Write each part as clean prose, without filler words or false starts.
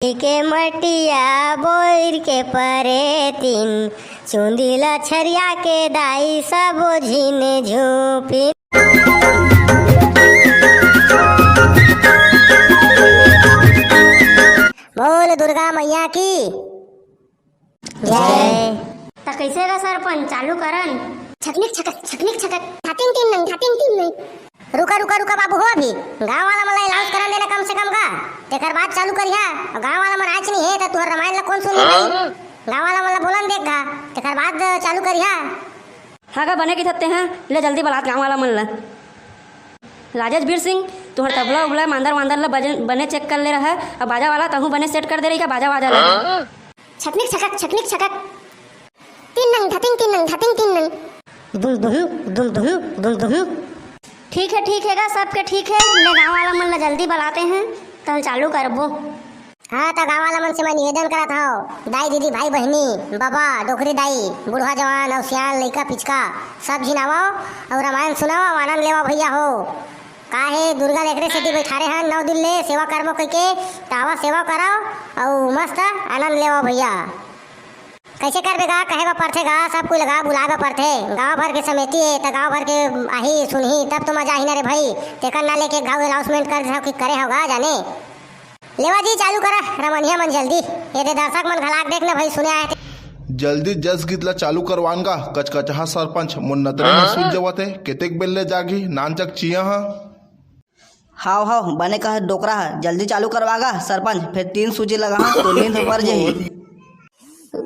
के मटिया बोर के परे तीन चुंदिला छरिया के दाई सब झिन झूपी। बोल दुर्गा मैया की जय। तो कैसे गा सरपंच चालू करन? छकनिक छकक थातिंग तीन नहीं। रुका बाबू हो अभी गांव वाला मला अनाउंस करन देना कम से कम का तेकर बाद चालू करिहा। गांव वाला मन आज नहीं है त तोहर रामायण ला कौन सुनी भाई। गांव वाला मला बोलन देख गा तेकर बाद चालू करिहा। हाँ का बने की थत्ते हैं ले जल्दी बलात गाँव वाला मन ला। राजेश वीर सिंह तुहर तबला उबला मांदर ला बने चेक कर ले रहा है। अब बाजा वाला तहु बने सेट कर दे रही का बाजा वाजा ला। छकनिक छकक तीन नंग थातिंग दुम। ठीक है गा सबके ठीक है। ले गाँव वाला मन ला जल्दी बुलाते हैं तो चालू करबो। हाँ तो गाँव वाला मन से मैं निवेदन करत हूँ दाई दीदी भाई बहनी बाबा डोकरी दाई बूढ़ा जवान और सियान लड़का पिचका सब झिनावो और रामायण सुनाओ आनंद लेवा भैया हो। काहे दुर्गा लेकरे सेठी बैठारे हैं 9 दिन ले सेवा करबो कइके तावा सेवा कराओ और मस्त आनंद लेवा भैया। कैसे करबे गा कहे बा पड़थे गा सब कोई लगा बुलाए बा पड़थे। गांव भर के समिति है तो गांव भर के आही सुनही तब तो मजा ही ना रे भाई। तेकर ना लेके गांव अनाउंसमेंट कर दे कि करे होगा जाने। लेवा जी चालू करा रमनिया मन जल्दी ये दे दर्शक मन घलाक देखने भाई सुने आए थे। जल्दी जस गीतला चालू करवान गा कचकचहा सरपंच मुन्नतरे में सूझ जवते केतेक बेल ले जागी नानचक चिया हा। हाव बने कहा डोकरा है जल्दी चालू करवागा सरपंच फिर 3 सूची लगा तो नींद पर जही।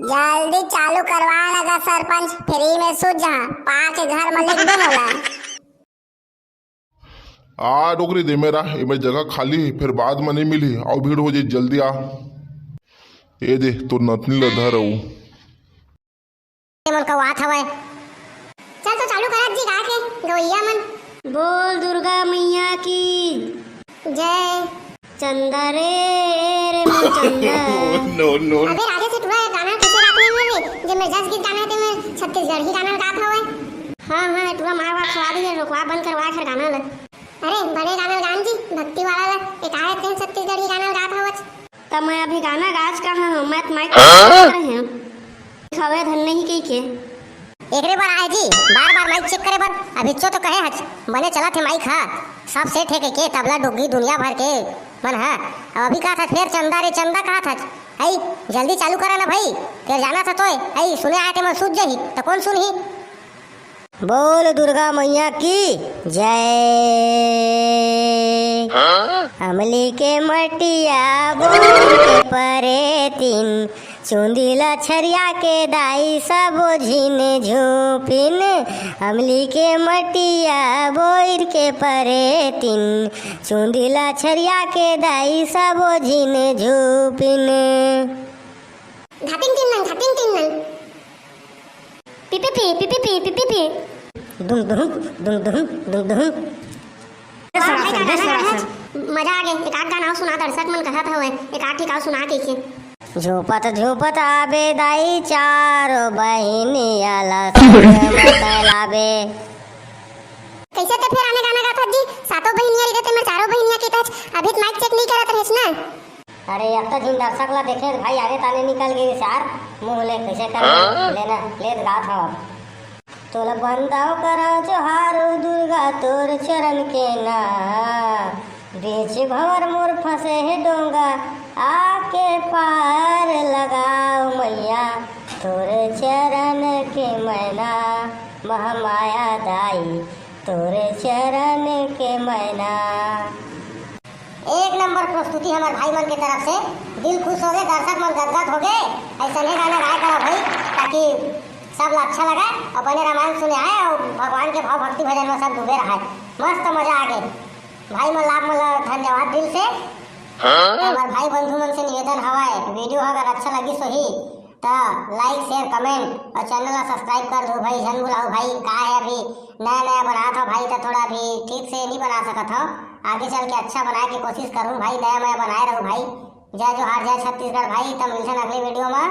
जल्दी चालू करवा लगा सरपंच फ्री में सूझ जा 5 घर में लिख दो होला। आ डोकरी दे मेरा इमे जगह खाली फिर बाद में नहीं मिली और भीड़ हो जाए जल्दी आ। ये दे तो नतनी ल धर मन का बात हवे चल तो चालू करत जी गा के गवैया मन। बोल दुर्गा मैया की जय। चंदा रे मोर चंदा। नो अबे राजे से टुरा गाना कैसे गाते हैं रे जब मैं 10 गीत गाना थे मैं छत्तीसगढ़ ही गाना गाता हवे। हाँ टुरा मार बात खवा दी रुकवा बंद करवा फिर गाना ला। अरे बड़े गाना गान जी भक्ति वाला ला एक आए थे छत्तीसगढ़ी गाना गाता हवे। तब मैं अभी गाना गाज कहाँ हूँ मैं माइक कर रहे हैं खवे धन नहीं कही के एकरे बार आए जी बार माइक चेक करे बर अभी तो कहे हच बने चला थे माइक हा सब सेट है के तबला डोगी दुनिया भर के मन है। अब अभी कहा था फिर चंदा रे चंदा कहा था आई जल्दी चालू करा ना भाई फिर जाना था तो आई सुने आए थे मैं सूझ जाही तो कौन सुनही। बोल दुर्गा मैया की जय। अमली के मटिया बोल के परे तीन चुंदिला छरिया के दाई सब झिन झूपिन। अमली के मटिया बोर के परे तीन चुंदिला छरिया के दाई सब झिन झूपिन। घाटिंग तीन नंग पी दुम। मजा आ गया। एक आध गाना सुना दर्शक मन कहा था एक आध ठीक सुना के झोपत आबे दाई चारो बहिनी आला लाबे। कैसे तो फिर आने गाना गाता जी सातों बहनियां रहते मैं चारों बहनियां के टच अभी माइक चेक नहीं करत रहिस ना। अरे अब तो जिन दर्शक ला देखे भाई आगे ताने निकल गई यार मुंह ले कैसे कर लेना ले गात हो। तोल बंदाव करा जोहारो दुर्गा तोर चरण के ना बीच भंवर मोर फंसे है डोंगा आके पार लगाओ मैया तोर चरण के मैना महामाया दाई तोर चरण के मैना। एक नंबर प्रस्तुति हमारे भाई मन के तरफ से दिल खुश हो गए दर्शक मन गदगद हो गए। ऐसा नहीं गाना गाया करो भाई ताकि सब अच्छा लगा और बने रामायण सुने आए और भगवान के भाव भक्ति भजन में सब डूबे रहा मस्त मजा आ गए। भाई मन लाभ मतलब धन्यवाद दिल से। हमारे भाई बंधु मन से निवेदन हवाए वीडियो अगर अच्छा लगी सो ही तो लाइक शेयर कमेंट और चैनल ला सब्सक्राइब कर दो भाई जन बुलाओ भाई का है अभी नया बना था भाई तो थोड़ा भी ठीक से नहीं बना सकता था आगे चल के अच्छा बनाए की कोशिश करूँ भाई नया बनाए रहूँ भाई। जय जोहार जय छत्तीसगढ़ भाई तब मिलते हैं अगले वीडियो में।